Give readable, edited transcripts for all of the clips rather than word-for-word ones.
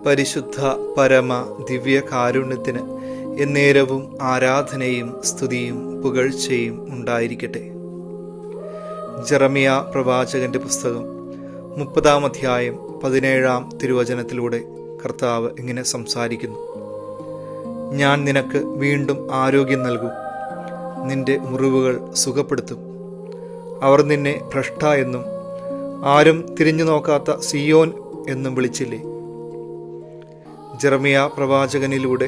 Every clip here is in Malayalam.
പരിശുദ്ധ പരമ ദിവ്യ കാരുണ്യത്തിന് എന്നേരവും ആരാധനയും സ്തുതിയും പുകഴ്ചയും ഉണ്ടായിരിക്കട്ടെ. ജെറമിയ പ്രവാചകന്റെ പുസ്തകം 30-ാം അധ്യായം 17-ാം തിരുവചനത്തിലൂടെ കർത്താവ് ഇങ്ങനെ സംസാരിക്കുന്നു: ഞാൻ നിനക്ക് വീണ്ടും ആരോഗ്യം നൽകും, നിന്റെ മുറിവുകൾ സുഖപ്പെടുത്തും. അവർ നിന്നെ ഭ്രഷ്ട എന്നും ആരും തിരിഞ്ഞു നോക്കാത്ത സിയോൻ എന്നും വിളിച്ചില്ലേ? ജെറമിയ പ്രവാചകനിലൂടെ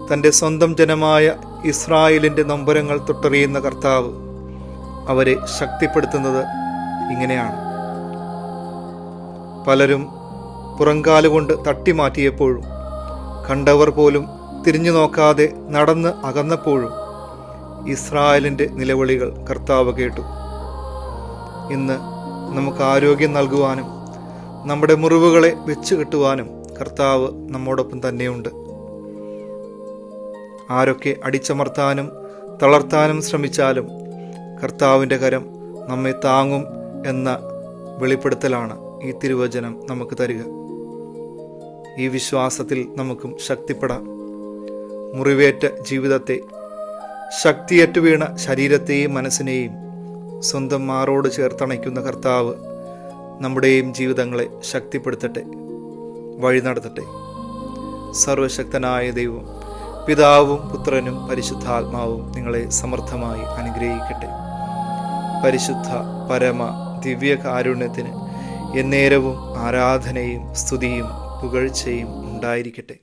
തൻ്റെ സ്വന്തം ജനമായ ഇസ്രായേലിൻ്റെ നൊമ്പരങ്ങൾ തൊട്ടറിയുന്ന കർത്താവ് അവരെ ശക്തിപ്പെടുത്തുന്നത് ഇങ്ങനെയാണ്. പലരും പുറങ്കാലുകൊണ്ട് തട്ടിമാറ്റിയപ്പോഴും കണ്ടവർ പോലും തിരിഞ്ഞു നോക്കാതെ നടന്ന് അകന്നപ്പോഴും ഇസ്രായേലിൻ്റെ നിലവിളികൾ കർത്താവ് കേട്ടു. ഇന്ന് നമുക്ക് ആരോഗ്യം നൽകുവാനും നമ്മുടെ മുറിവുകളെ വെച്ച് കെട്ടുവാനും കർത്താവ് നമ്മോടൊപ്പം തന്നെയുണ്ട്. ആരൊക്കെ അടിച്ചമർത്താനും തളർത്താനും ശ്രമിച്ചാലും കർത്താവിൻ്റെ കരം നമ്മെ താങ്ങും എന്ന വെളിപ്പെടുത്തലാണ് ഈ തിരുവചനം നമുക്ക് തരിക. ഈ വിശ്വാസത്തിൽ നമുക്കും ശക്തിപ്പെടാം. മുറിവേറ്റ ജീവിതത്തെ, ശക്തിയേറ്റു വീണ ശരീരത്തെയും മനസ്സിനെയും സ്വന്തം മാറോട് ചേർത്തണയ്ക്കുന്ന കർത്താവ് നമ്മുടെയും ജീവിതങ്ങളെ ശക്തിപ്പെടുത്തട്ടെ, വഴി നടത്തട്ടെ. സർവശക്തനായ ദൈവം, പിതാവും പുത്രനും പരിശുദ്ധാത്മാവും നിങ്ങളെ സമൃദ്ധമായി അനുഗ്രഹിക്കട്ടെ. പരിശുദ്ധ പരമ ദിവ്യ കാരുണ്യത്തിന് എന്നേരവും ആരാധനയും സ്തുതിയും പുകഴ്ചയും ഉണ്ടായിരിക്കട്ടെ.